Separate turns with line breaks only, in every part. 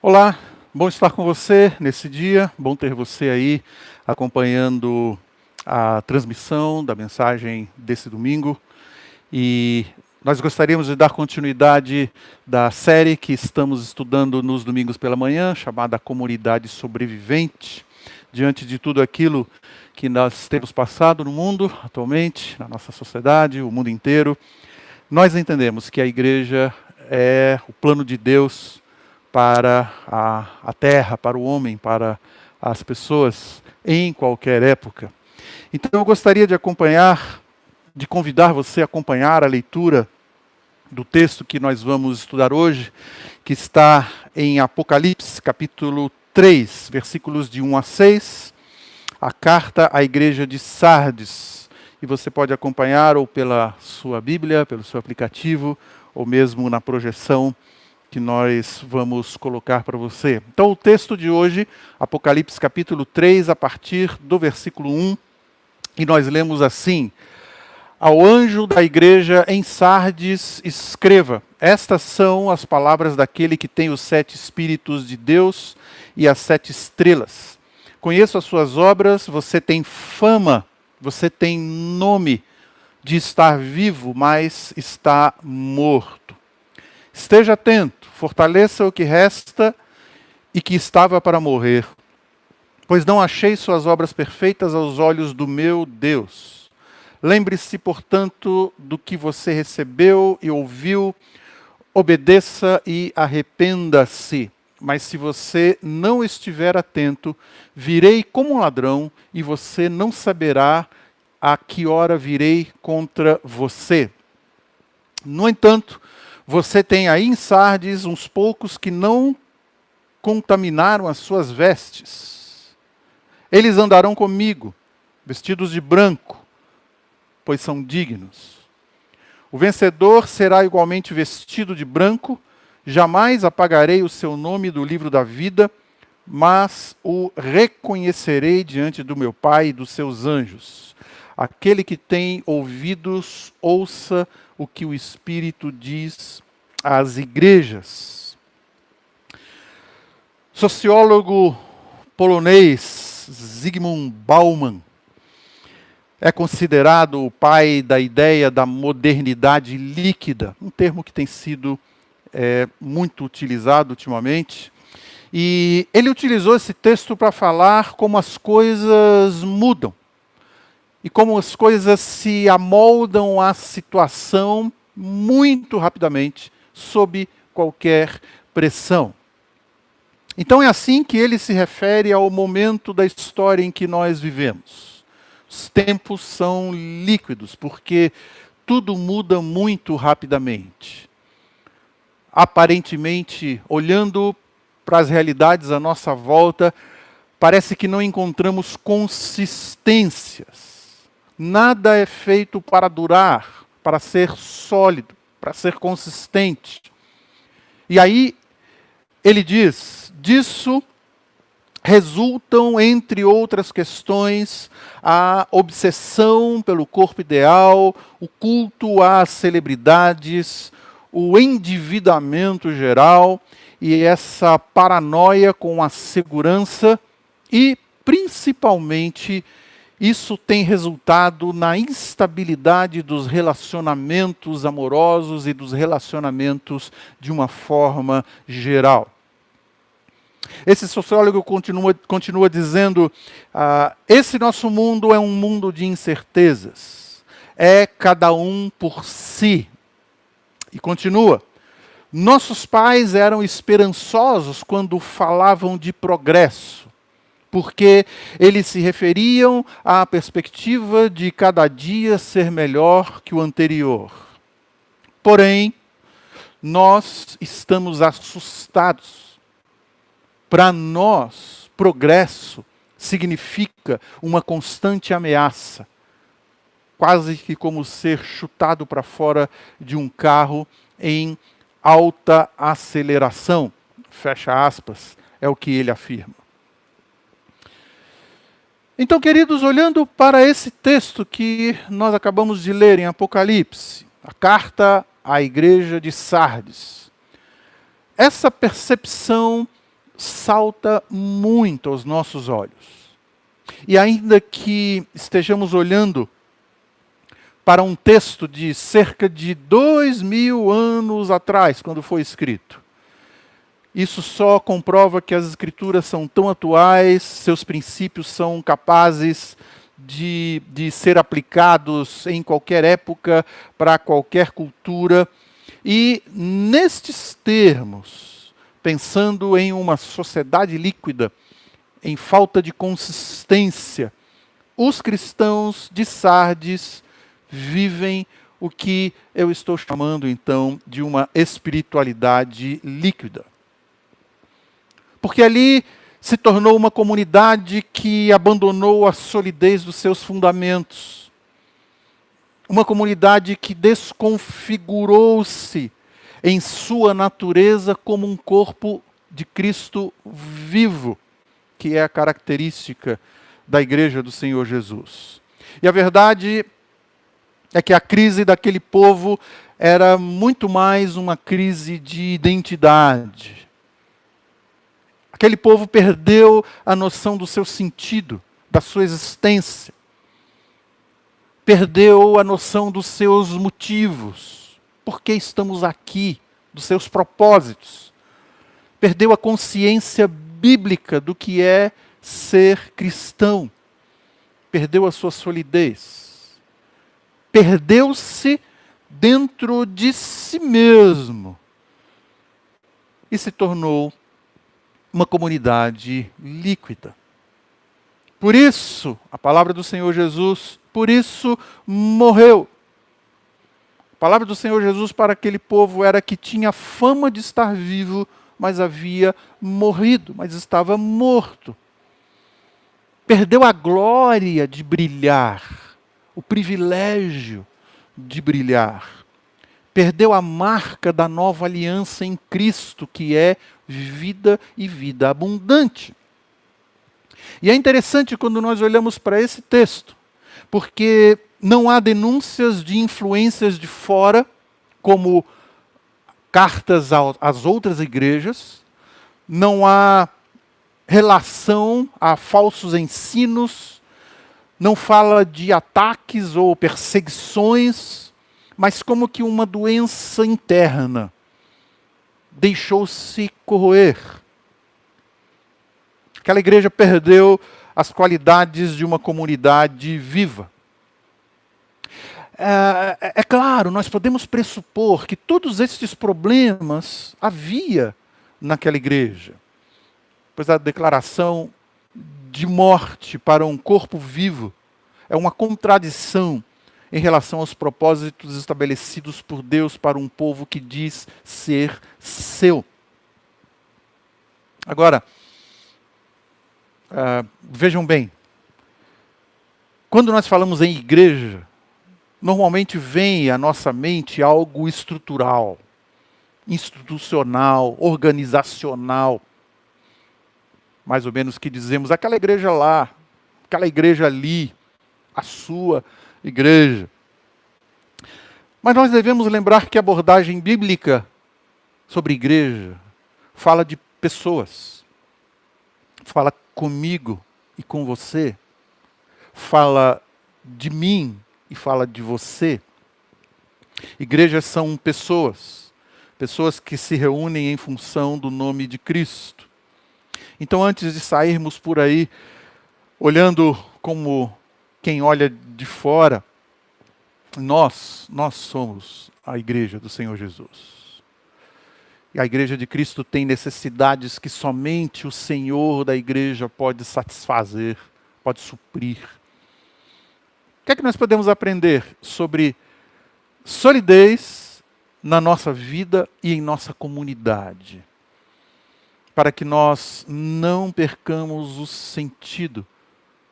Olá, bom estar com você nesse dia, bom ter você aí acompanhando a transmissão da mensagem desse domingo. E nós gostaríamos de dar continuidade da série que estamos estudando nos domingos pela manhã, chamada Comunidade Sobrevivente, diante de tudo aquilo que nós temos passado no mundo atualmente, na nossa sociedade, o mundo inteiro. Nós entendemos que a igreja é o plano de Deus para a terra, para o homem, para as pessoas, em qualquer época. Então eu gostaria de convidar você a acompanhar a leitura do texto que nós vamos estudar hoje, que está em Apocalipse, capítulo 3, versículos de 1 a 6, a carta à igreja de Sardes. E você pode acompanhar ou pela sua Bíblia, pelo seu aplicativo, ou mesmo na projeção que nós vamos colocar para você. Então o texto de hoje, Apocalipse capítulo 3, a partir do versículo 1, e nós lemos assim: Ao anjo da igreja em Sardes escreva, estas são as palavras daquele que tem os 7 Espíritos de Deus e as 7 estrelas. Conheço as suas obras, você tem fama, você tem nome de estar vivo, mas está morto. Esteja atento, fortaleça o que resta e que estava para morrer, pois não achei suas obras perfeitas aos olhos do meu Deus. Lembre-se, portanto, do que você recebeu e ouviu, obedeça e arrependa-se. Mas se você não estiver atento, virei como um ladrão e você não saberá a que hora virei contra você. No entanto, você tem aí em Sardes uns poucos que não contaminaram as suas vestes. Eles andarão comigo, vestidos de branco, pois são dignos. O vencedor será igualmente vestido de branco, jamais apagarei o seu nome do livro da vida, mas o reconhecerei diante do meu Pai e dos seus anjos. Aquele que tem ouvidos, ouça o que o Espírito diz às igrejas. Sociólogo polonês Zygmunt Bauman é considerado o pai da ideia da modernidade líquida, um termo que tem sido muito utilizado ultimamente. E ele utilizou esse texto para falar como as coisas mudam e como as coisas se amoldam à situação muito rapidamente, sob qualquer pressão. Então é assim que ele se refere ao momento da história em que nós vivemos. Os tempos são líquidos, porque tudo muda muito rapidamente. Aparentemente, olhando para as realidades à nossa volta, parece que não encontramos consistências. Nada é feito para durar, para ser sólido, para ser consistente. E aí, ele diz, disso resultam, entre outras questões, a obsessão pelo corpo ideal, o culto às celebridades, o endividamento geral e essa paranoia com a segurança e, principalmente, isso tem resultado na instabilidade dos relacionamentos amorosos e dos relacionamentos de uma forma geral. Esse sociólogo continua dizendo, esse nosso mundo é um mundo de incertezas. É cada um por si. E continua, nossos pais eram esperançosos quando falavam de progresso, porque eles se referiam à perspectiva de cada dia ser melhor que o anterior. Porém, nós estamos assustados. Para nós, progresso significa uma constante ameaça, quase que como ser chutado para fora de um carro em alta aceleração. Fecha aspas, é o que ele afirma. Então, queridos, olhando para esse texto que nós acabamos de ler em Apocalipse, a carta à igreja de Sardes, essa percepção salta muito aos nossos olhos. E ainda que estejamos olhando para um texto de cerca de 2000 anos atrás, quando foi escrito, isso só comprova que as Escrituras são tão atuais, seus princípios são capazes de ser aplicados em qualquer época, para qualquer cultura. E nestes termos, pensando em uma sociedade líquida, em falta de consistência, os cristãos de Sardes vivem o que eu estou chamando então de uma espiritualidade líquida. Porque ali se tornou uma comunidade que abandonou a solidez dos seus fundamentos. Uma comunidade que desconfigurou-se em sua natureza como um corpo de Cristo vivo, que é a característica da igreja do Senhor Jesus. E a verdade é que a crise daquele povo era muito mais uma crise de identidade. Aquele povo perdeu a noção do seu sentido, da sua existência. Perdeu a noção dos seus motivos. Por que estamos aqui? Dos seus propósitos. Perdeu a consciência bíblica do que é ser cristão. Perdeu a sua solidez. Perdeu-se dentro de si mesmo. E se tornou uma comunidade líquida. Por isso, a palavra do Senhor Jesus, por isso morreu. A palavra do Senhor Jesus para aquele povo era que tinha fama de estar vivo, mas havia morrido, mas estava morto. Perdeu a glória de brilhar, o privilégio de brilhar. Perdeu a marca da nova aliança em Cristo, que é vida e vida abundante. E é interessante quando nós olhamos para esse texto, porque não há denúncias de influências de fora, como cartas às outras igrejas, não há relação a falsos ensinos, não fala de ataques ou perseguições, mas como que uma doença interna deixou-se corroer. Aquela igreja perdeu as qualidades de uma comunidade viva. É claro, nós podemos pressupor que todos estes problemas havia naquela igreja, pois a declaração de morte para um corpo vivo é uma contradição em relação aos propósitos estabelecidos por Deus para um povo que diz ser seu. Agora, vejam bem, quando nós falamos em igreja, normalmente vem à nossa mente algo estrutural, institucional, organizacional. Mais ou menos que dizemos, aquela igreja lá, aquela igreja ali, a sua igreja. Mas nós devemos lembrar que a abordagem bíblica sobre igreja fala de pessoas. Fala comigo e com você. Fala de mim e fala de você. Igrejas são pessoas. Pessoas que se reúnem em função do nome de Cristo. Então, antes de sairmos por aí, olhando como quem olha de fora, nós somos a igreja do Senhor Jesus. E a igreja de Cristo tem necessidades que somente o Senhor da igreja pode satisfazer, pode suprir. O que é que nós podemos aprender sobre solidez na nossa vida e em nossa comunidade? Para que nós não percamos o sentido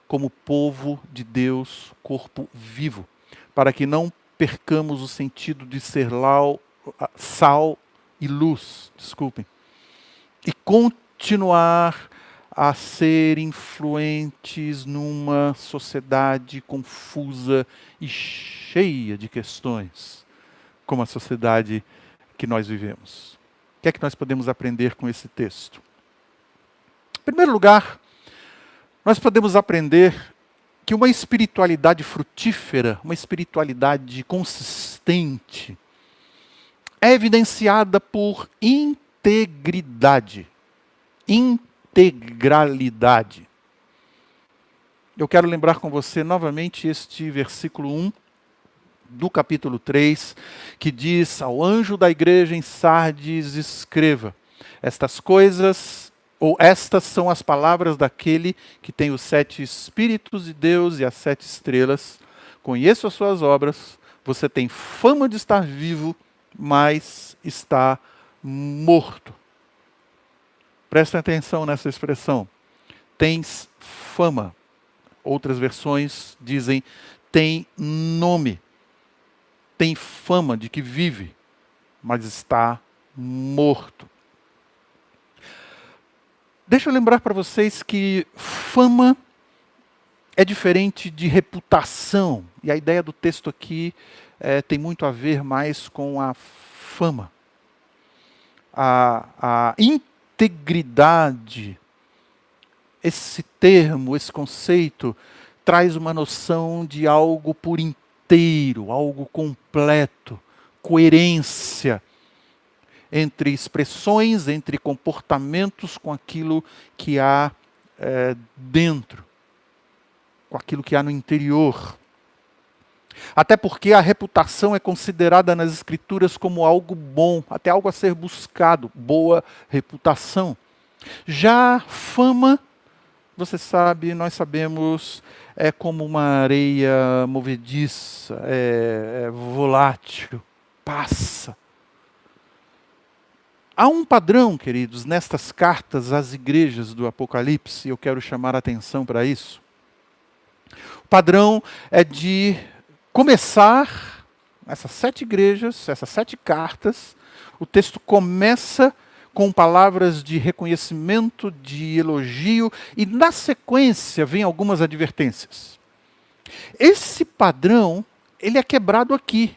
como povo de Deus, corpo vivo. Para que não percamos o sentido de ser sal e luz, e continuar a ser influentes numa sociedade confusa e cheia de questões, como a sociedade que nós vivemos. O que é que nós podemos aprender com esse texto? primeiro lugar, nós podemos aprender que uma espiritualidade frutífera, uma espiritualidade consistente, é evidenciada por integridade, integralidade. Eu quero lembrar com você novamente este versículo 1 do capítulo 3, que diz: ao anjo da igreja em Sardes escreva, estas coisas, ou estas são as palavras daquele que tem os 7 Espíritos de Deus e as 7 estrelas. Conheço as suas obras, você tem fama de estar vivo, mas está morto. Prestem atenção nessa expressão. Tens fama. Outras versões dizem, tem nome. Tem fama de que vive, mas está morto. Deixa eu lembrar para vocês que fama é diferente de reputação. E a ideia do texto aqui tem muito a ver mais com a fama. A integridade, esse termo, esse conceito, traz uma noção de algo por inteiro, algo completo, coerência entre expressões, entre comportamentos com aquilo que há dentro, com aquilo que há no interior. Até porque a reputação é considerada nas Escrituras como algo bom, até algo a ser buscado, boa reputação. Já fama, você sabe, nós sabemos, é como uma areia movediça, é volátil, passa. Há um padrão, queridos, nestas cartas às igrejas do Apocalipse, e eu quero chamar a atenção para isso. O padrão é de começar essas 7 igrejas, essas 7 cartas, o texto começa com palavras de reconhecimento, de elogio, e na sequência vem algumas advertências. Esse padrão, ele é quebrado aqui,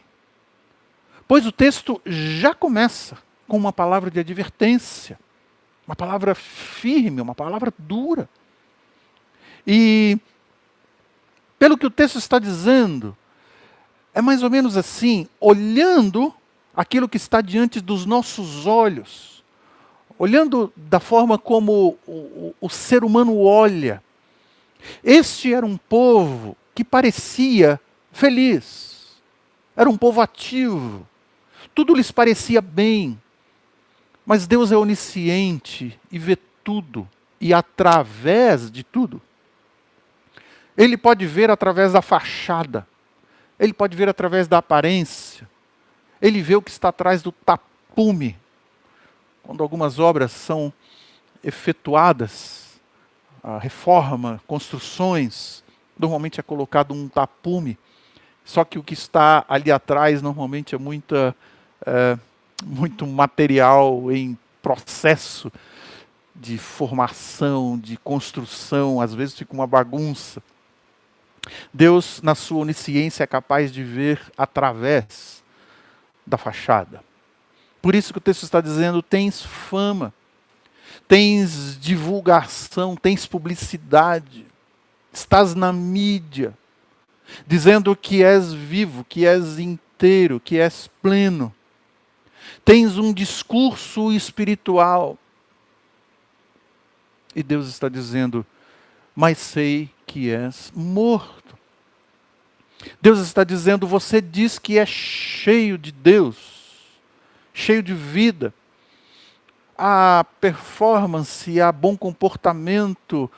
pois o texto já começa com uma palavra de advertência, uma palavra firme, uma palavra dura. E, pelo que o texto está dizendo, é mais ou menos assim, olhando aquilo que está diante dos nossos olhos, olhando da forma como o ser humano olha. Este era um povo que parecia feliz, era um povo ativo, tudo lhes parecia bem. Mas Deus é onisciente e vê tudo, e através de tudo. Ele pode ver através da fachada, ele pode ver através da aparência, ele vê o que está atrás do tapume. Quando algumas obras são efetuadas, a reforma, construções, normalmente é colocado um tapume, só que o que está ali atrás normalmente é muito material em processo de formação, de construção, às vezes fica uma bagunça. Deus, na sua onisciência, é capaz de ver através da fachada. Por isso que o texto está dizendo, tens fama, tens divulgação, tens publicidade, estás na mídia, dizendo que és vivo, que és inteiro, que és pleno. Tens um discurso espiritual. E Deus está dizendo, mas sei que és morto. Deus está dizendo, você diz que é cheio de Deus, cheio de vida. A performance, a bom comportamento,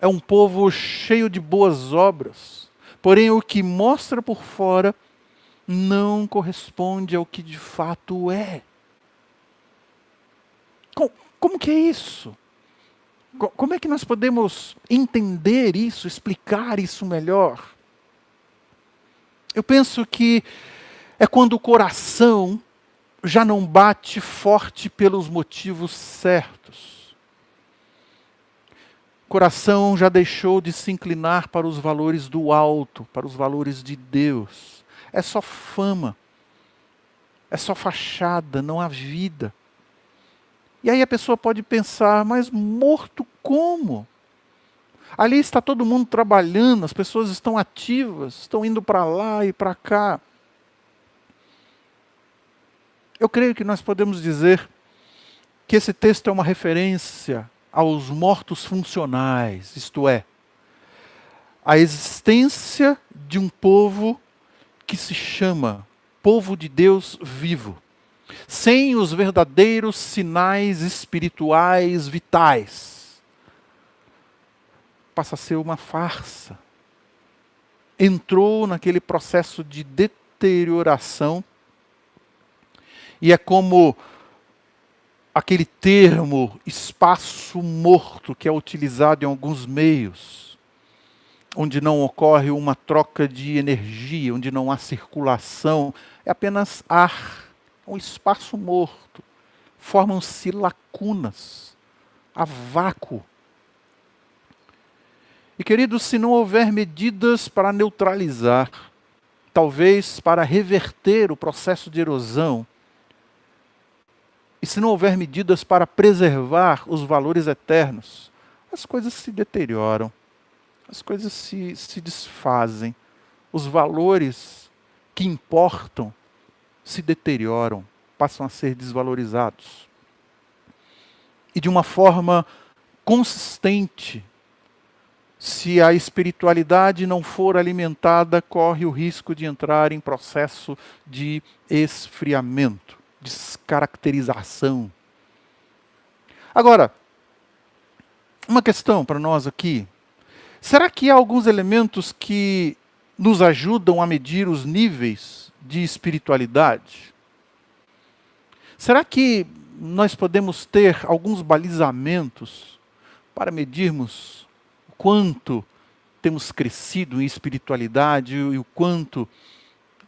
é um povo cheio de boas obras. Porém, o que mostra por fora não corresponde ao que de fato é. Como que é isso? Como é que nós podemos entender isso, explicar isso melhor? Eu penso que é quando o coração já não bate forte pelos motivos certos. O coração já deixou de se inclinar para os valores do alto, para os valores de Deus. É só fama, é só fachada, não há vida. E aí a pessoa pode pensar, mas morto como? Ali está todo mundo trabalhando, as pessoas estão ativas, estão indo para lá e para cá. Eu creio que nós podemos dizer que esse texto é uma referência aos mortos funcionais, isto é, a existência de um povo que se chama povo de Deus vivo, sem os verdadeiros sinais espirituais vitais. Passa a ser uma farsa. Entrou naquele processo de deterioração e é como aquele termo espaço morto que é utilizado em alguns meios, onde não ocorre uma troca de energia, onde não há circulação, é apenas ar, um espaço morto. Formam-se lacunas, há vácuo. E queridos, se não houver medidas para neutralizar, talvez para reverter o processo de erosão, e se não houver medidas para preservar os valores eternos, as coisas se deterioram, as coisas se desfazem, os valores que importam se deterioram, passam a ser desvalorizados. E de uma forma consistente, se a espiritualidade não for alimentada, corre o risco de entrar em processo de esfriamento, descaracterização. Agora, uma questão para nós aqui. Será que há alguns elementos que nos ajudam a medir os níveis de espiritualidade? Será que nós podemos ter alguns balizamentos para medirmos o quanto temos crescido em espiritualidade e o quanto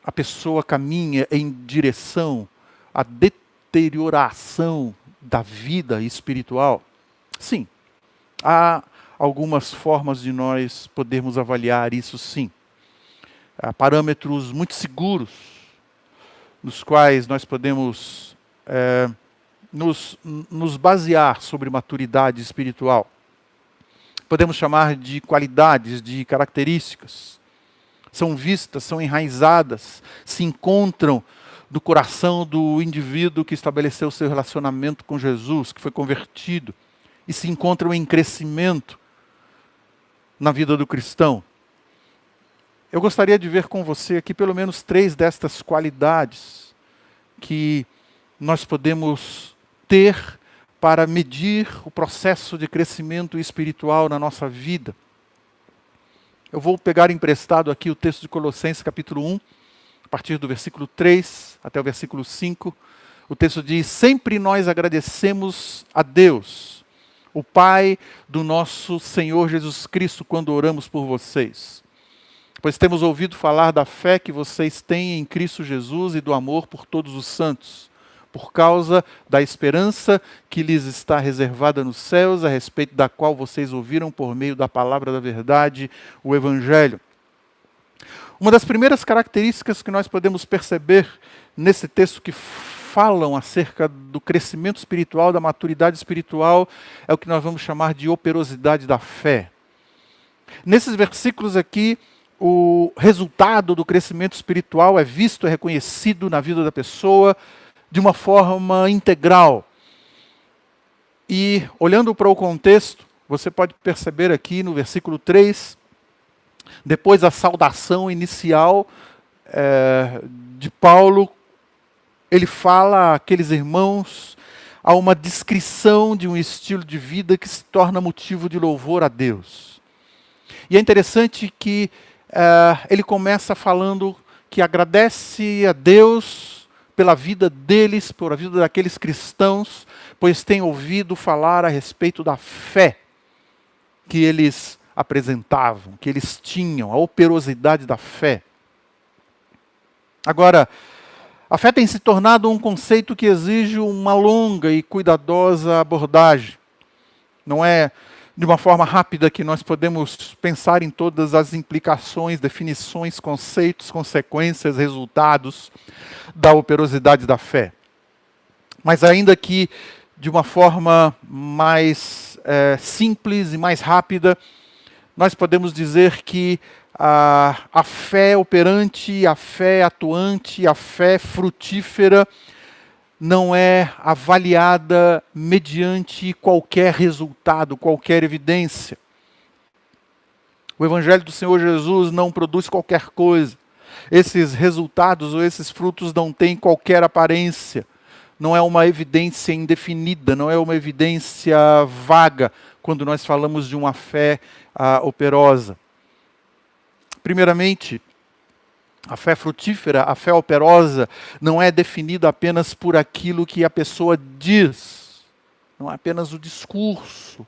a pessoa caminha em direção à deterioração da vida espiritual? Sim, há algumas formas de nós podermos avaliar isso, sim. Há parâmetros muito seguros, nos quais nós podemos nos basear sobre maturidade espiritual. Podemos chamar de qualidades, de características. São vistas, são enraizadas, se encontram no coração do indivíduo que estabeleceu seu relacionamento com Jesus, que foi convertido, e se encontram em crescimento na vida do cristão. Eu gostaria de ver com você aqui pelo menos 3 destas qualidades que nós podemos ter para medir o processo de crescimento espiritual na nossa vida. Eu vou pegar emprestado aqui o texto de Colossenses capítulo 1, a partir do versículo 3 até o versículo 5. O texto diz: sempre nós agradecemos a Deus, o Pai do nosso Senhor Jesus Cristo, quando oramos por vocês. Pois temos ouvido falar da fé que vocês têm em Cristo Jesus e do amor por todos os santos, por causa da esperança que lhes está reservada nos céus, a respeito da qual vocês ouviram por meio da palavra da verdade, o Evangelho. Uma das primeiras características que nós podemos perceber nesse texto que falam acerca do crescimento espiritual, da maturidade espiritual, é o que nós vamos chamar de operosidade da fé. Nesses versículos aqui, o resultado do crescimento espiritual é visto, é reconhecido na vida da pessoa de uma forma integral. E, olhando para o contexto, você pode perceber aqui no versículo 3, depois da saudação inicial de Paulo, ele fala àqueles irmãos, a uma descrição de um estilo de vida que se torna motivo de louvor a Deus. E é interessante que ele começa falando que agradece a Deus pela vida deles, pela vida daqueles cristãos, pois tem ouvido falar a respeito da fé que eles apresentavam, que eles tinham, a operosidade da fé. Agora, a fé tem se tornado um conceito que exige uma longa e cuidadosa abordagem. Não é de uma forma rápida que nós podemos pensar em todas as implicações, definições, conceitos, consequências, resultados da operosidade da fé. Mas ainda que de uma forma mais simples e mais rápida, nós podemos dizer que a fé operante, a fé atuante, a fé frutífera não é avaliada mediante qualquer resultado, qualquer evidência. O Evangelho do Senhor Jesus não produz qualquer coisa. Esses resultados ou esses frutos não têm qualquer aparência. Não é uma evidência indefinida, não é uma evidência vaga, quando nós falamos de uma fé operosa. Primeiramente, a fé frutífera, a fé operosa, não é definida apenas por aquilo que a pessoa diz, não é apenas o discurso,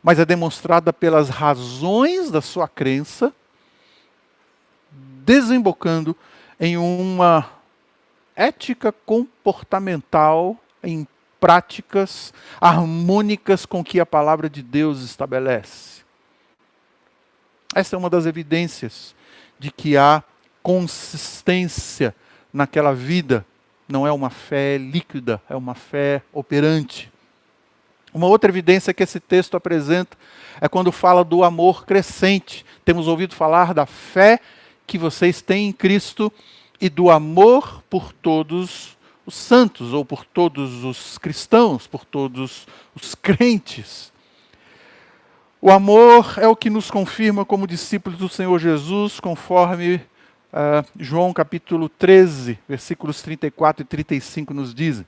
mas é demonstrada pelas razões da sua crença, desembocando em uma ética comportamental, em práticas harmônicas com que a palavra de Deus estabelece. Essa é uma das evidências de que há consistência naquela vida. Não é uma fé líquida, é uma fé operante. Uma outra evidência que esse texto apresenta é quando fala do amor crescente. Temos ouvido falar da fé que vocês têm em Cristo e do amor por todos os santos, ou por todos os cristãos, por todos os crentes. O amor é o que nos confirma como discípulos do Senhor Jesus, conforme João capítulo 13, versículos 34 e 35 nos dizem.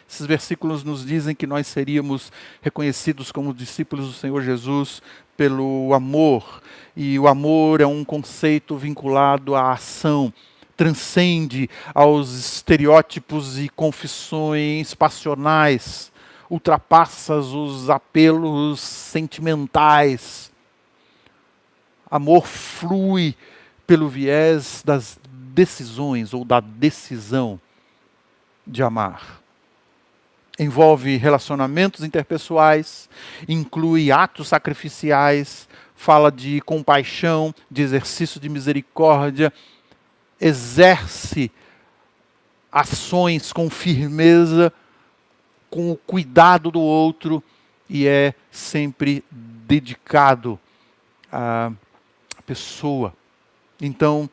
Esses versículos nos dizem que nós seríamos reconhecidos como discípulos do Senhor Jesus pelo amor. E o amor é um conceito vinculado à ação, transcende aos estereótipos e confissões passionais, ultrapassa os apelos sentimentais. Amor flui pelo viés das decisões ou da decisão de amar. Envolve relacionamentos interpessoais, inclui atos sacrificiais, fala de compaixão, de exercício de misericórdia, exerce ações com firmeza, com o cuidado do outro e é sempre dedicado à pessoa. Então,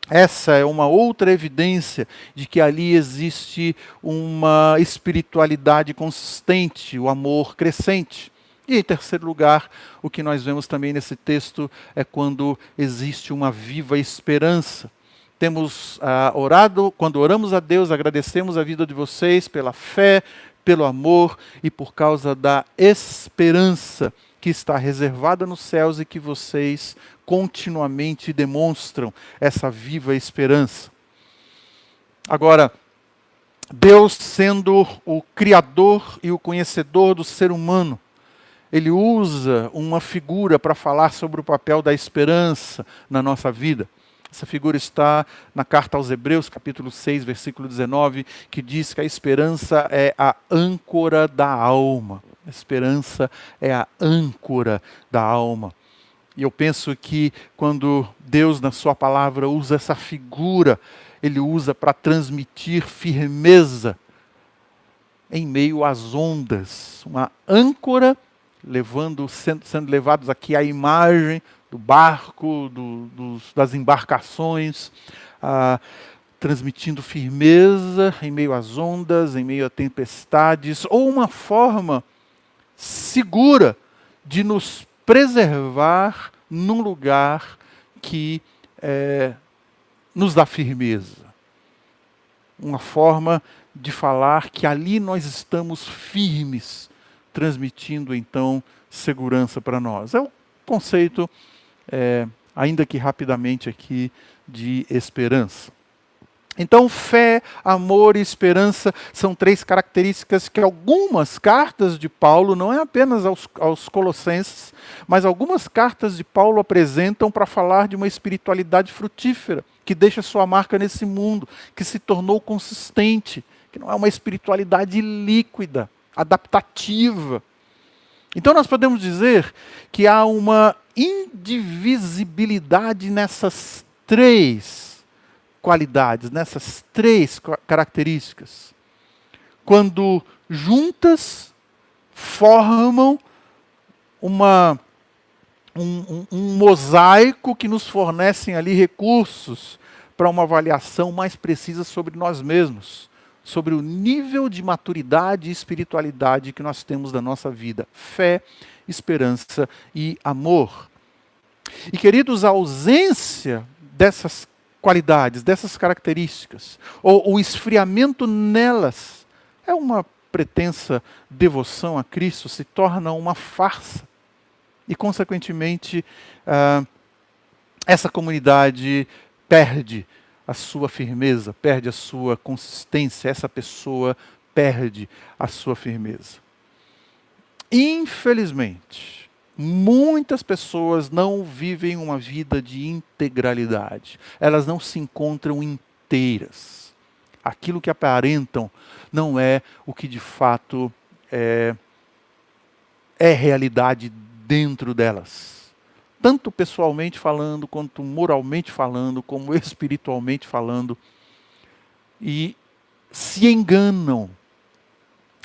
essa é uma outra evidência de que ali existe uma espiritualidade consistente, o amor crescente. E em terceiro lugar, o que nós vemos também nesse texto é quando existe uma viva esperança. Temos orado, quando oramos a Deus, agradecemos a vida de vocês pela fé, pelo amor e por causa da esperança que está reservada nos céus e que vocês continuamente demonstram essa viva esperança. Agora, Deus sendo o Criador e o conhecedor do ser humano, Ele usa uma figura para falar sobre o papel da esperança na nossa vida. Essa figura está na carta aos Hebreus, capítulo 6, versículo 19, que diz que a esperança é a âncora da alma. A esperança é a âncora da alma. E eu penso que quando Deus, na sua palavra, usa essa figura, Ele usa para transmitir firmeza em meio às ondas. Uma âncora, sendo levados aqui à imagem do barco, das embarcações, transmitindo firmeza em meio às ondas, em meio a tempestades, ou uma forma segura de nos preservar num lugar que nos dá firmeza. Uma forma de falar que ali nós estamos firmes, transmitindo então segurança para nós. É um conceito, ainda que rapidamente aqui, de esperança. Então, fé, amor e esperança são três características que algumas cartas de Paulo, não é apenas aos Colossenses, mas algumas cartas de Paulo apresentam para falar de uma espiritualidade frutífera, que deixa sua marca nesse mundo, que se tornou consistente, que não é uma espiritualidade líquida, adaptativa. Então nós podemos dizer que há uma indivisibilidade nessas três qualidades, nessas três características. Quando juntas formam um mosaico que nos fornecem ali recursos para uma avaliação mais precisa sobre nós mesmos, sobre o nível de maturidade e espiritualidade que nós temos da nossa vida. Fé, esperança e amor. E, queridos, a ausência dessas qualidades, dessas características, ou o esfriamento nelas, é uma pretensa devoção a Cristo, se torna uma farsa. E, consequentemente, essa comunidade perde a sua firmeza, perde a sua consistência, essa pessoa perde a sua firmeza. Infelizmente, muitas pessoas não vivem uma vida de integralidade. Elas não se encontram inteiras. Aquilo que aparentam não é o que de fato é realidade dentro delas. Tanto pessoalmente falando, quanto moralmente falando, como espiritualmente falando. E se enganam,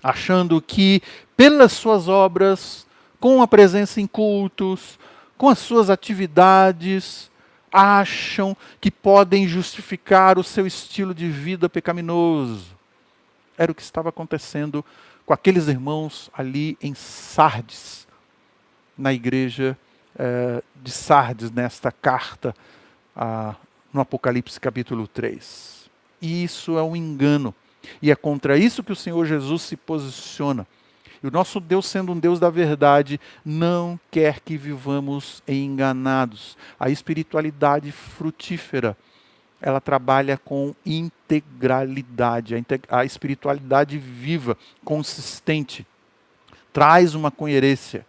achando que pelas suas obras, com a presença em cultos, com as suas atividades, acham que podem justificar o seu estilo de vida pecaminoso. Era o que estava acontecendo com aqueles irmãos ali em Sardes, na igreja de Sardes, nesta carta, no Apocalipse capítulo 3. E isso é um engano. E é contra isso que o Senhor Jesus se posiciona. E o nosso Deus, sendo um Deus da verdade, não quer que vivamos enganados. A espiritualidade frutífera, ela trabalha com integralidade. A espiritualidade viva, consistente, traz uma coerência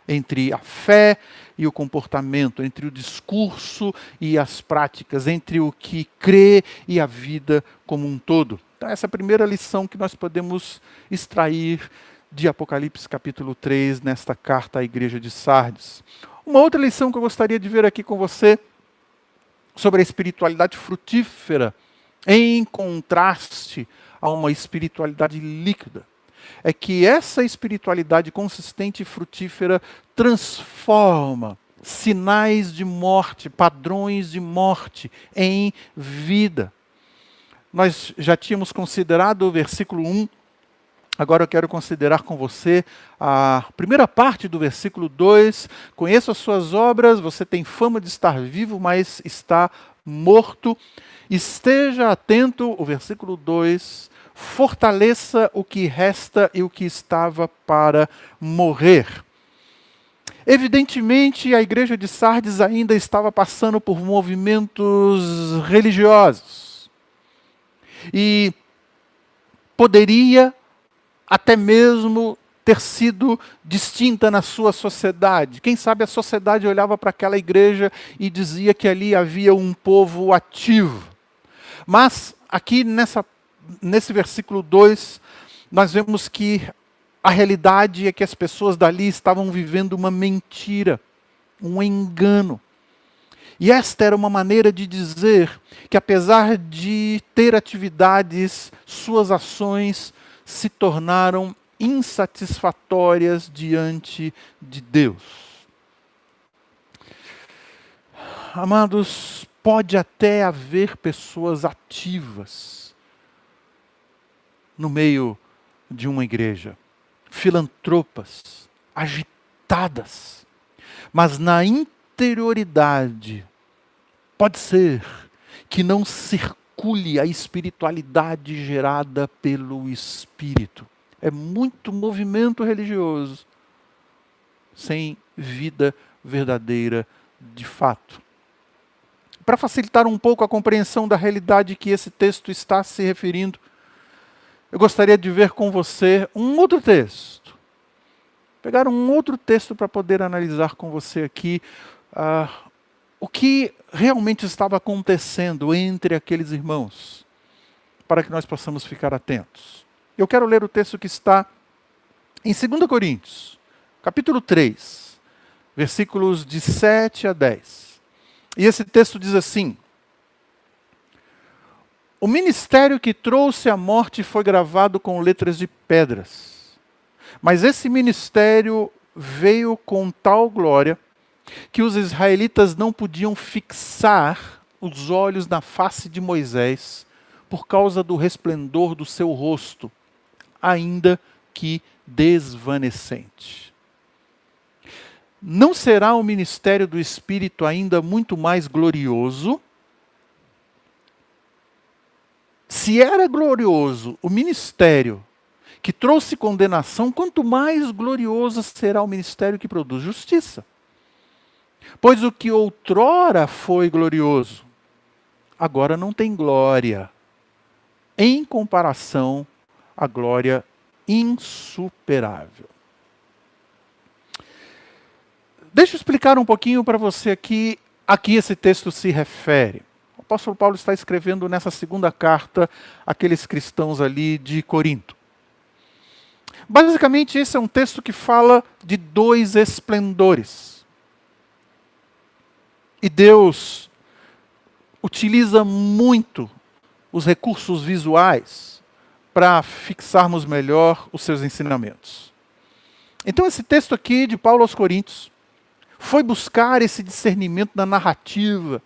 entre a fé e o comportamento, entre o discurso e as práticas, entre o que crê e a vida como um todo. Então, essa é a primeira lição que nós podemos extrair de Apocalipse capítulo 3, nesta carta à igreja de Sardes. Uma outra lição que eu gostaria de ver aqui com você, sobre a espiritualidade frutífera, em contraste a uma espiritualidade líquida, é que essa espiritualidade consistente e frutífera transforma sinais de morte, padrões de morte, em vida. Nós já tínhamos considerado o versículo 1, agora eu quero considerar com você a primeira parte do versículo 2. Conheço as suas obras, você tem fama de estar vivo, mas está morto. Esteja atento, o versículo 2, fortaleça o que resta e o que estava para morrer. Evidentemente, a igreja de Sardes ainda estava passando por movimentos religiosos. E poderia até mesmo ter sido distinta na sua sociedade. Quem sabe a sociedade olhava para aquela igreja e dizia que ali havia um povo ativo. Mas aqui nesse versículo 2, nós vemos que a realidade é que as pessoas dali estavam vivendo uma mentira, um engano. E esta era uma maneira de dizer que, apesar de ter atividades, suas ações se tornaram insatisfatórias diante de Deus. Amados, pode até haver pessoas ativas no meio de uma igreja, filantropas, agitadas, mas na interioridade pode ser que não circule a espiritualidade gerada pelo Espírito. É muito movimento religioso sem vida verdadeira de fato. Para facilitar um pouco a compreensão da realidade que esse texto está se referindo, eu gostaria de ver com você um outro texto. Pegar um outro texto para poder analisar com você aqui o que realmente estava acontecendo entre aqueles irmãos, para que nós possamos ficar atentos. Eu quero ler o texto que está em 2 Coríntios, capítulo 3, versículos de 7 a 10. E esse texto diz assim: O ministério que trouxe a morte foi gravado com letras de pedras. Mas esse ministério veio com tal glória que os israelitas não podiam fixar os olhos na face de Moisés por causa do resplendor do seu rosto, ainda que desvanecente. Não será o ministério do Espírito ainda muito mais glorioso? Se era glorioso o ministério que trouxe condenação, quanto mais glorioso será o ministério que produz justiça. Pois o que outrora foi glorioso, agora não tem glória, em comparação à glória insuperável. Deixa eu explicar um pouquinho para você aqui a que esse texto se refere. O apóstolo Paulo está escrevendo nessa segunda carta àqueles cristãos ali de Corinto. Basicamente, esse é um texto que fala de dois esplendores. E Deus utiliza muito os recursos visuais para fixarmos melhor os seus ensinamentos. Então, esse texto aqui de Paulo aos Coríntios foi buscar esse discernimento da narrativa,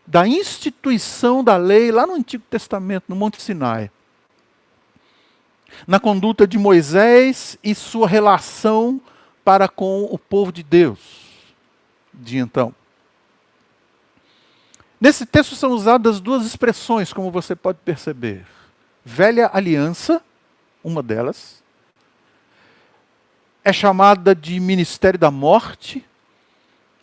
da instituição da lei lá no Antigo Testamento, no Monte Sinai. Na conduta de Moisés e sua relação para com o povo de Deus de então. Nesse texto são usadas duas expressões, como você pode perceber. Velha aliança, uma delas, é chamada de ministério da morte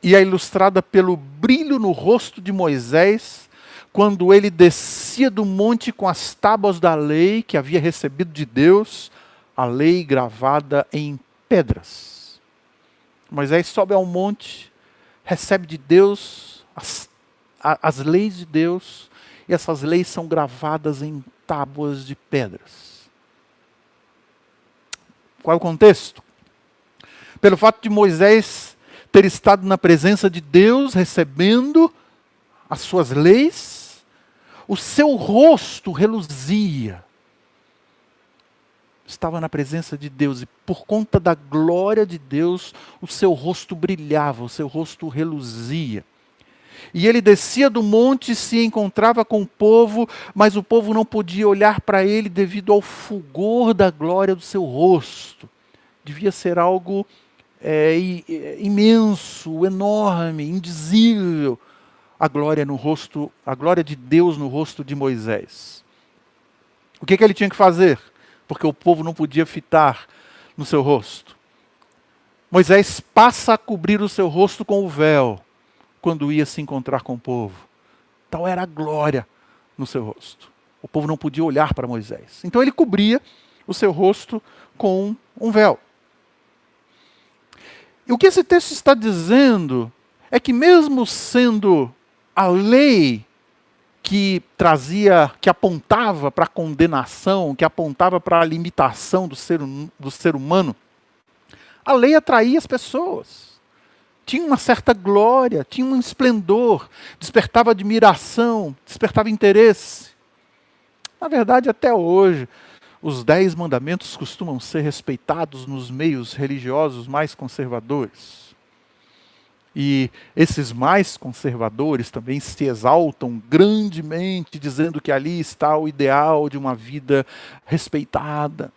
e é ilustrada pelo brilho no rosto de Moisés, quando ele descia do monte com as tábuas da lei que havia recebido de Deus, a lei gravada em pedras. Moisés sobe ao monte, recebe de Deus as leis de Deus, e essas leis são gravadas em tábuas de pedras. Qual é o contexto? Pelo fato de Moisés ter estado na presença de Deus, recebendo as suas leis, o seu rosto reluzia. Estava na presença de Deus, e por conta da glória de Deus, o seu rosto brilhava, o seu rosto reluzia. E ele descia do monte e se encontrava com o povo, mas o povo não podia olhar para ele devido ao fulgor da glória do seu rosto. Devia ser algo imenso, enorme, indizível, a glória no rosto, a glória de Deus no rosto de Moisés. O que ele tinha que fazer? Porque o povo não podia fitar no seu rosto. Moisés passa a cobrir o seu rosto com o véu, quando ia se encontrar com o povo. Tal era a glória no seu rosto. O povo não podia olhar para Moisés. Então ele cobria o seu rosto com um véu. E o que esse texto está dizendo é que mesmo sendo a lei que trazia, que apontava para a condenação, que apontava para a limitação do ser humano, a lei atraía as pessoas. Tinha uma certa glória, tinha um esplendor, despertava admiração, despertava interesse. Na verdade, até hoje, os 10 mandamentos costumam ser respeitados nos meios religiosos mais conservadores. E esses mais conservadores também se exaltam grandemente, dizendo que ali está o ideal de uma vida respeitada.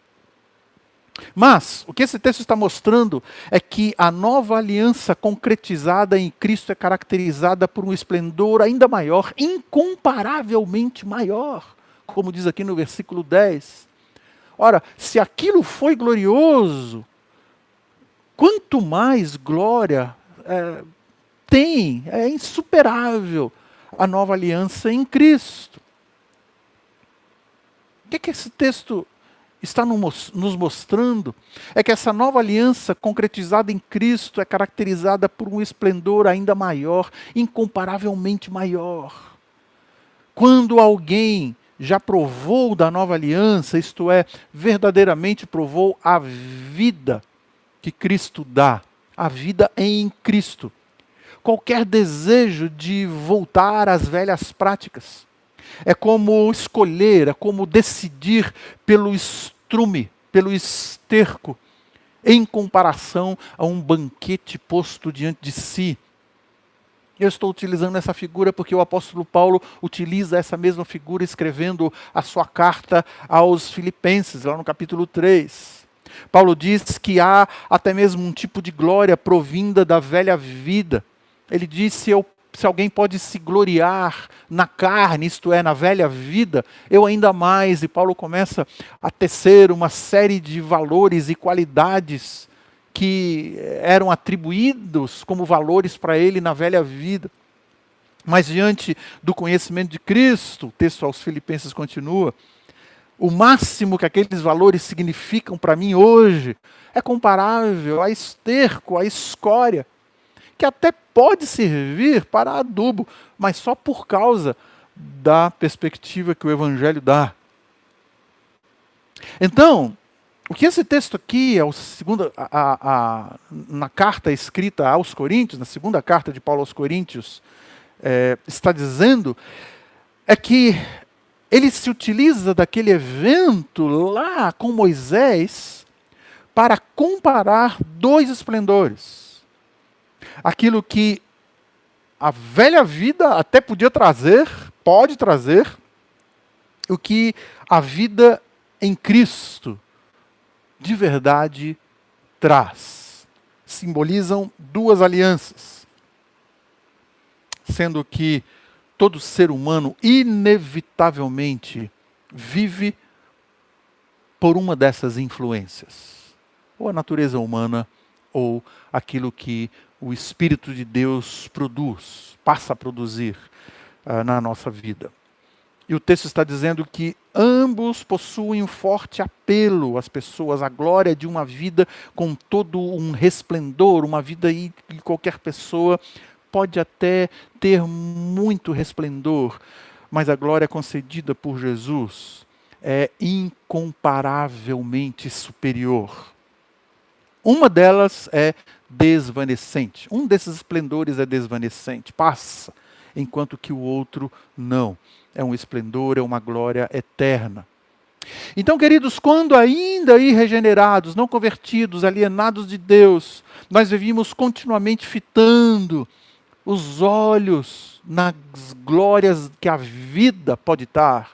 Mas, o que esse texto está mostrando é que a nova aliança concretizada em Cristo é caracterizada por um esplendor ainda maior, incomparavelmente maior, como diz aqui no versículo 10. Ora, se aquilo foi glorioso, quanto mais glória é insuperável a nova aliança em Cristo. O que esse texto está nos mostrando? É que essa nova aliança concretizada em Cristo é caracterizada por um esplendor ainda maior, incomparavelmente maior. Quando alguém já provou da nova aliança, isto é, verdadeiramente provou a vida que Cristo dá, a vida em Cristo. Qualquer desejo de voltar às velhas práticas, É como escolher, é como decidir pelo estrume, pelo esterco, em comparação a um banquete posto diante de si. Eu estou utilizando essa figura porque o apóstolo Paulo utiliza essa mesma figura escrevendo a sua carta aos Filipenses, lá no capítulo 3. Paulo diz que há até mesmo um tipo de glória provinda da velha vida. Ele diz: se alguém pode se gloriar na carne, isto é, na velha vida, eu ainda mais. E Paulo começa a tecer uma série de valores e qualidades que eram atribuídos como valores para ele na velha vida. Mas diante do conhecimento de Cristo, o texto aos Filipenses continua, o máximo que aqueles valores significam para mim hoje é comparável a esterco, a escória, que até pode servir para adubo, mas só por causa da perspectiva que o Evangelho dá. Então, o que esse texto aqui, na carta escrita aos Coríntios, na segunda carta de Paulo aos Coríntios, está dizendo, é que ele se utiliza daquele evento lá com Moisés para comparar dois esplendores. Aquilo que a velha vida até podia trazer, pode trazer, o que a vida em Cristo de verdade traz. Simbolizam duas alianças, sendo que todo ser humano inevitavelmente vive por uma dessas influências, ou a natureza humana, ou aquilo que o Espírito de Deus produz, passa a produzir na nossa vida. E o texto está dizendo que ambos possuem um forte apelo às pessoas, a glória de uma vida com todo um resplendor, uma vida que qualquer pessoa pode até ter muito resplendor, mas a glória concedida por Jesus é incomparavelmente superior. Uma delas é desvanecente, um desses esplendores é desvanecente, passa, enquanto que o outro não. É um esplendor, é uma glória eterna. Então, queridos, quando ainda irregenerados, não convertidos, alienados de Deus, nós vivíamos continuamente fitando os olhos nas glórias que a vida pode dar,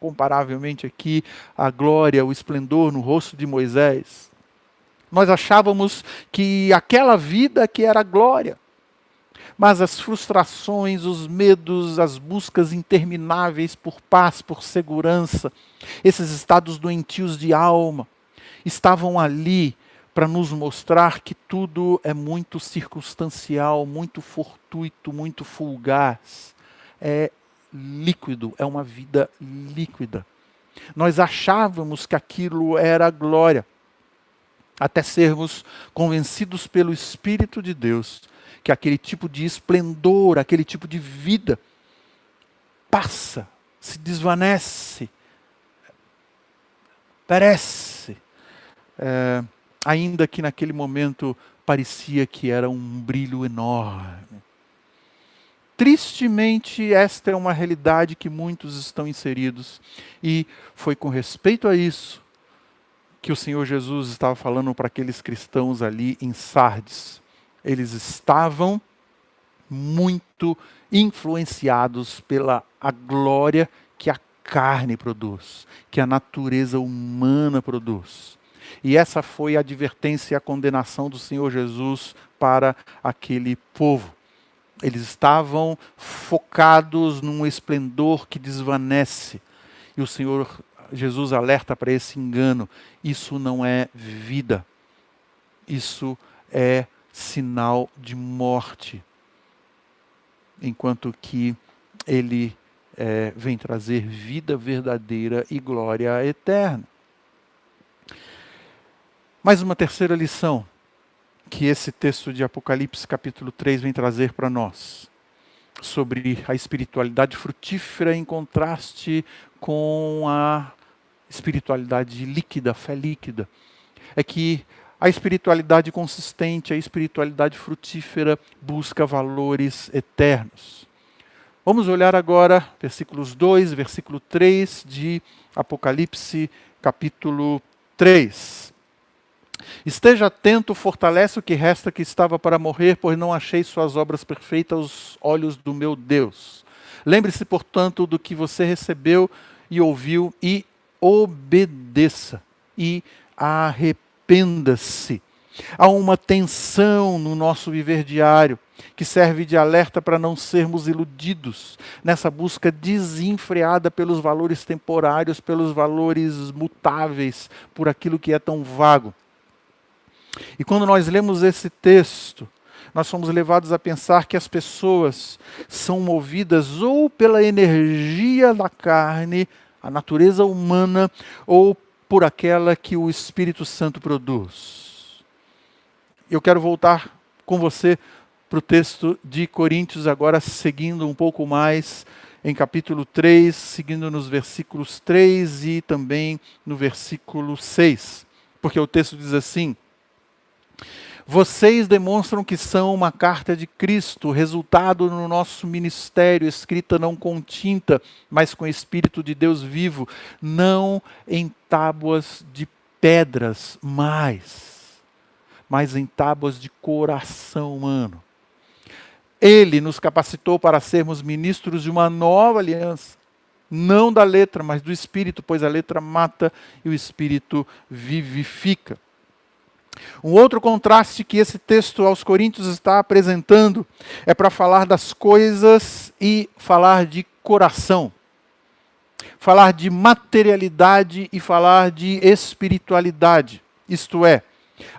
comparavelmente aqui, a glória, o esplendor no rosto de Moisés. Nós achávamos que aquela vida que era a glória. Mas as frustrações, os medos, as buscas intermináveis por paz, por segurança, esses estados doentios de alma, estavam ali para nos mostrar que tudo é muito circunstancial, muito fortuito, muito fugaz. É líquido, é uma vida líquida. Nós achávamos que aquilo era glória, até sermos convencidos pelo Espírito de Deus que aquele tipo de esplendor, aquele tipo de vida passa, se desvanece, perece, ainda que naquele momento parecia que era um brilho enorme. Tristemente, esta é uma realidade que muitos estão inseridos, e foi com respeito a isso que o Senhor Jesus estava falando para aqueles cristãos ali em Sardes. Eles estavam muito influenciados pela a glória que a carne produz, que a natureza humana produz. E essa foi a advertência e a condenação do Senhor Jesus para aquele povo. Eles estavam focados num esplendor que desvanece. E o Senhor Jesus alerta para esse engano. Isso não é vida. Isso é sinal de morte, enquanto que ele vem trazer vida verdadeira e glória eterna. Mais uma terceira lição que esse texto de Apocalipse capítulo 3 vem trazer para nós, sobre a espiritualidade frutífera em contraste com a espiritualidade líquida, fé líquida, é que a espiritualidade consistente, a espiritualidade frutífera busca valores eternos. Vamos olhar agora versículos 2, versículo 3 de Apocalipse, capítulo 3. Esteja atento, fortalece o que resta que estava para morrer, pois não achei suas obras perfeitas aos olhos do meu Deus. Lembre-se, portanto, do que você recebeu e ouviu e obedeça e arrependa-se. Há uma tensão no nosso viver diário que serve de alerta para não sermos iludidos nessa busca desenfreada pelos valores temporários, pelos valores mutáveis, por aquilo que é tão vago. E quando nós lemos esse texto, nós somos levados a pensar que as pessoas são movidas ou pela energia da carne, a natureza humana, ou por aquela que o Espírito Santo produz. Eu quero voltar com você para o texto de Coríntios, agora seguindo um pouco mais em capítulo 3, seguindo nos versículos 3 e também no versículo 6. Porque o texto diz assim: vocês demonstram que são uma carta de Cristo, resultado no nosso ministério, escrita não com tinta, mas com o Espírito de Deus vivo, não em tábuas de pedras, mas em tábuas de coração humano. Ele nos capacitou para sermos ministros de uma nova aliança, não da letra, mas do Espírito, pois a letra mata e o Espírito vivifica. Um outro contraste que esse texto aos Coríntios está apresentando é para falar das coisas e falar de coração. Falar de materialidade e falar de espiritualidade. Isto é,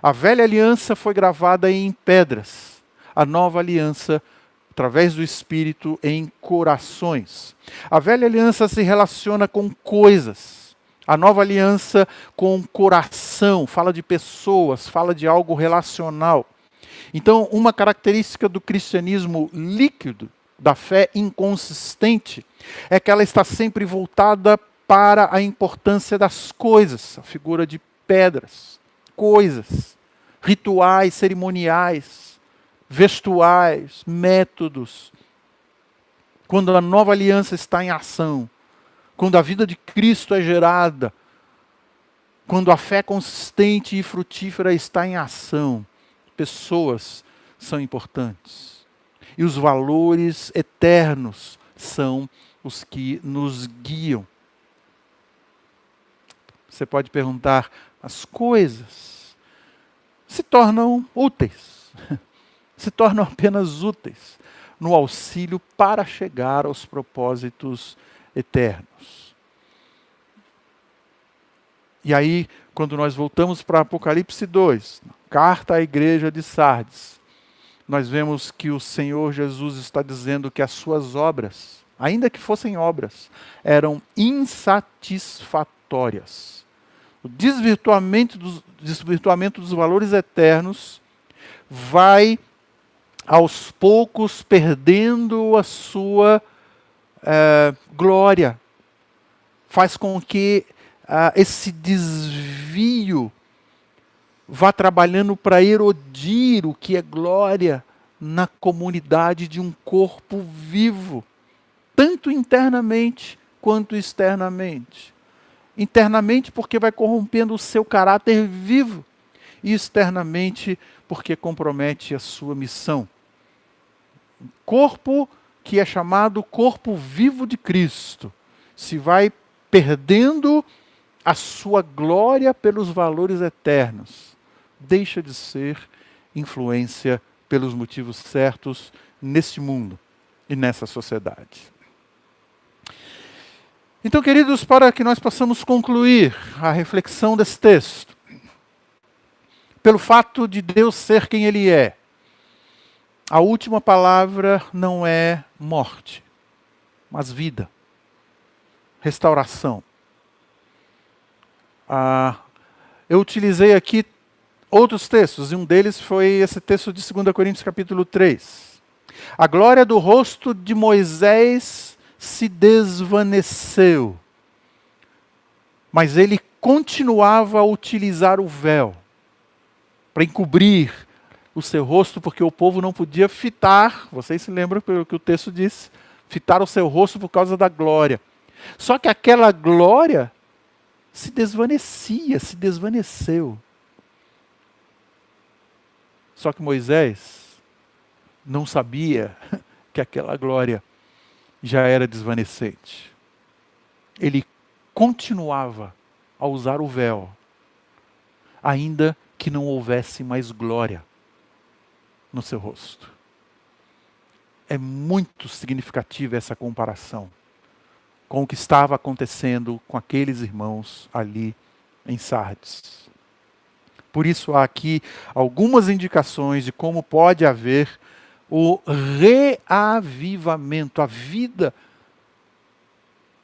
a velha aliança foi gravada em pedras, a nova aliança, através do Espírito, em corações. A velha aliança se relaciona com coisas, a nova aliança com coração, fala de pessoas, fala de algo relacional. Então, uma característica do cristianismo líquido, da fé inconsistente, é que ela está sempre voltada para a importância das coisas, a figura de pedras. Coisas, rituais, cerimoniais, vestuais, métodos. Quando a nova aliança está em ação, quando a vida de Cristo é gerada, quando a fé consistente e frutífera está em ação, pessoas são importantes. E os valores eternos são os que nos guiam. Você pode perguntar, as coisas se tornam úteis, se tornam apenas úteis no auxílio para chegar aos propósitos eternos. E aí, quando nós voltamos para Apocalipse 2, carta à igreja de Sardes, nós vemos que o Senhor Jesus está dizendo que as suas obras, ainda que fossem obras, eram insatisfatórias. O desvirtuamento dos valores eternos vai, aos poucos, perdendo a sua glória. Faz com que esse desvio vá trabalhando para erodir o que é glória na comunidade de um corpo vivo, tanto internamente quanto externamente. Internamente porque vai corrompendo o seu caráter vivo, e externamente porque compromete a sua missão. Corpo que é chamado corpo vivo de Cristo, se vai perdendo a sua glória pelos valores eternos, deixa de ser influência pelos motivos certos neste mundo e nessa sociedade. Então, queridos, para que nós possamos concluir a reflexão desse texto, pelo fato de Deus ser quem Ele é, a última palavra não é morte, mas vida, restauração. Eu utilizei aqui outros textos, e um deles foi esse texto de 2 Coríntios capítulo 3. A glória do rosto de Moisés se desvaneceu, mas ele continuava a utilizar o véu para encobrir o seu rosto, porque o povo não podia fitar, vocês se lembram pelo que o texto diz, fitaram o seu rosto por causa da glória. Só que aquela glória se desvanecia, se desvaneceu. Só que Moisés não sabia que aquela glória já era desvanecente. Ele continuava a usar o véu, ainda que não houvesse mais glória no seu rosto. É muito significativa essa comparação com o que estava acontecendo com aqueles irmãos ali em Sardes. Por isso há aqui algumas indicações de como pode haver o reavivamento, a vida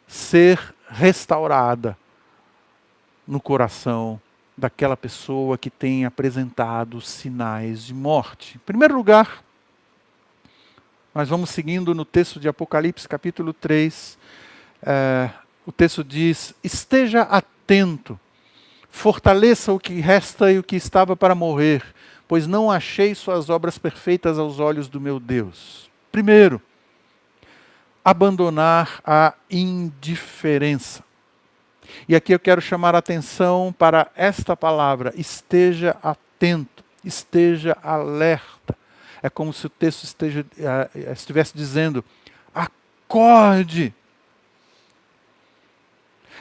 ser restaurada no coração daquela pessoa que tem apresentado sinais de morte. Em primeiro lugar, nós vamos seguindo no texto de Apocalipse, capítulo 3. O texto diz: esteja atento, fortaleça o que resta e o que estava para morrer, pois não achei suas obras perfeitas aos olhos do meu Deus. Primeiro, abandonar a indiferença. E aqui eu quero chamar a atenção para esta palavra: esteja atento, esteja alerta. É como se o texto estivesse dizendo: acorde.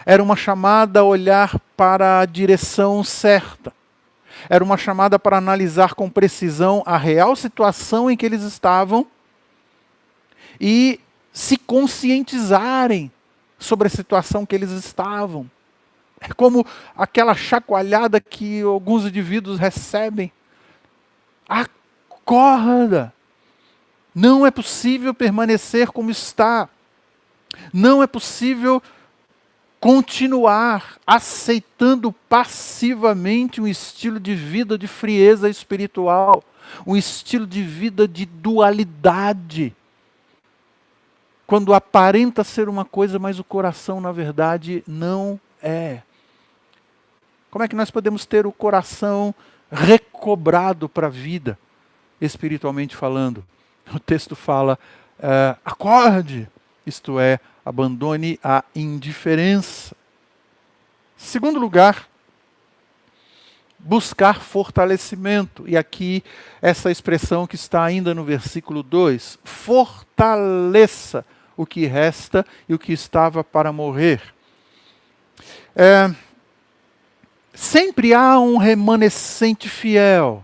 Era uma chamada a olhar para a direção certa. Era uma chamada para analisar com precisão a real situação em que eles estavam e se conscientizarem sobre a situação que eles estavam. É como aquela chacoalhada que alguns indivíduos recebem. Acorda! Não é possível permanecer como está. Não é possível continuar aceitando passivamente um estilo de vida de frieza espiritual, um estilo de vida de dualidade, quando aparenta ser uma coisa, mas o coração, na verdade, não é. Como é que nós podemos ter o coração recobrado para a vida, espiritualmente falando? O texto fala, acorde, isto é, abandone a indiferença. Segundo lugar, buscar fortalecimento. E aqui, essa expressão que está ainda no versículo 2, fortaleça o que resta e o que estava para morrer. Sempre há um remanescente fiel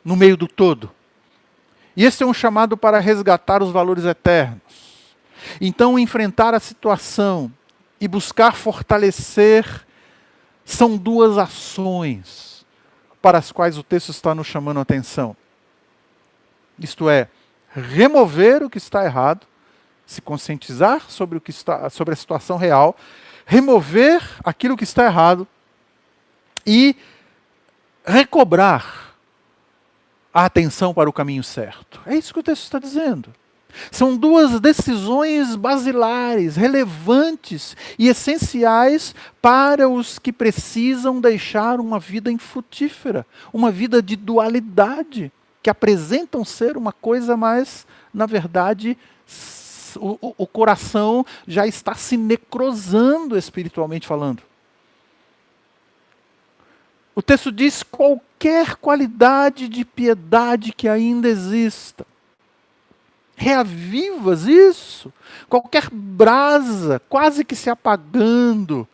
no meio do todo. E esse é um chamado para resgatar os valores eternos. Então, enfrentar a situação e buscar fortalecer são duas ações para as quais o texto está nos chamando a atenção. Isto é, remover o que está errado, se conscientizar sobre sobre a situação real, remover aquilo que está errado e recobrar a atenção para o caminho certo. É isso que o texto está dizendo. São duas decisões basilares, relevantes e essenciais para os que precisam deixar uma vida infrutífera, uma vida de dualidade, que apresentam ser uma coisa, mas, na verdade, o coração já está se necrosando espiritualmente falando. O texto diz: qualquer qualidade de piedade que ainda exista, reavivas isso. Qualquer brasa, quase que se apagando,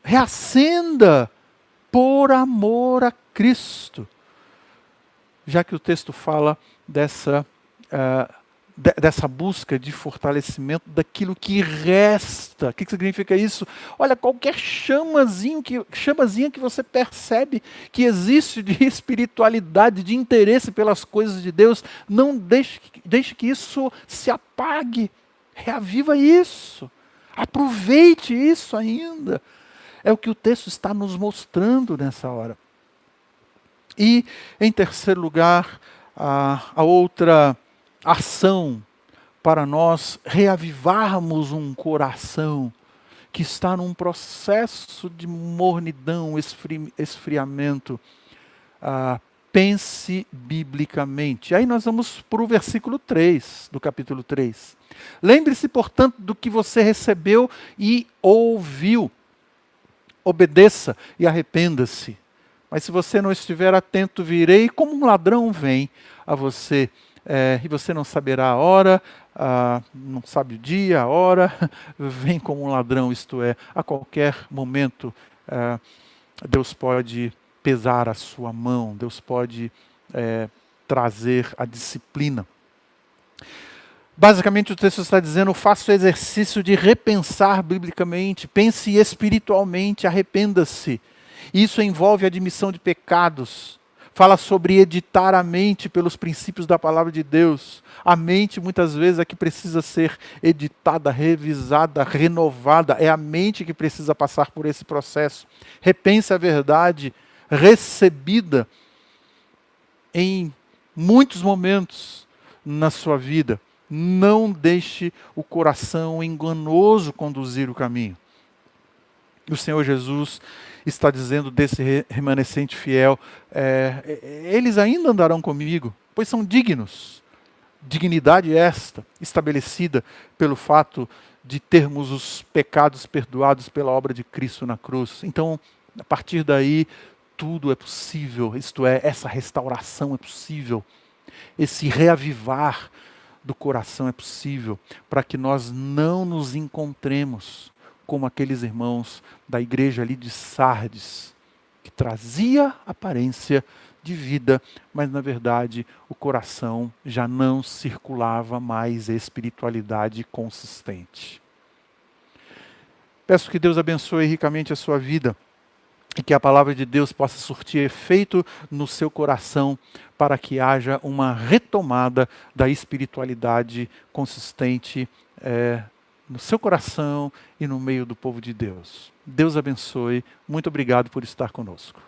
reacenda por amor a Cristo. Já que o texto fala dessa busca de fortalecimento daquilo que resta. O que significa isso? Olha, qualquer chamazinha que você percebe que existe de espiritualidade, de interesse pelas coisas de Deus, não deixe que isso se apague. Reaviva isso. Aproveite isso ainda. É o que o texto está nos mostrando nessa hora. E, em terceiro lugar, a outra ação para nós reavivarmos um coração que está num processo de mornidão, esfriamento, pense biblicamente. Aí nós vamos para o versículo 3 do capítulo 3. Lembre-se, portanto, do que você recebeu e ouviu. Obedeça e arrependa-se. Mas se você não estiver atento, virei como um ladrão vem a você. E você não saberá a hora, não sabe o dia, a hora, vem como um ladrão, isto é, a qualquer momento Deus pode pesar a sua mão, Deus pode trazer a disciplina. Basicamente o texto está dizendo, faça o exercício de repensar biblicamente, pense espiritualmente, arrependa-se. Isso envolve a admissão de pecados. Fala sobre editar a mente pelos princípios da palavra de Deus. A mente muitas vezes é que precisa ser editada, revisada, renovada. É a mente que precisa passar por esse processo. Repense a verdade recebida em muitos momentos na sua vida. Não deixe o coração enganoso conduzir o caminho. O Senhor Jesus está dizendo desse remanescente fiel, eles ainda andarão comigo, pois são dignos. Dignidade esta, estabelecida pelo fato de termos os pecados perdoados pela obra de Cristo na cruz. Então, a partir daí, tudo é possível, isto é, essa restauração é possível, esse reavivar do coração é possível, para que nós não nos encontremos como aqueles irmãos da igreja ali de Sardes, que trazia aparência de vida, mas na verdade o coração já não circulava mais espiritualidade consistente. Peço que Deus abençoe ricamente a sua vida e que a palavra de Deus possa surtir efeito no seu coração para que haja uma retomada da espiritualidade consistente no seu coração e no meio do povo de Deus. Deus abençoe. Muito obrigado por estar conosco.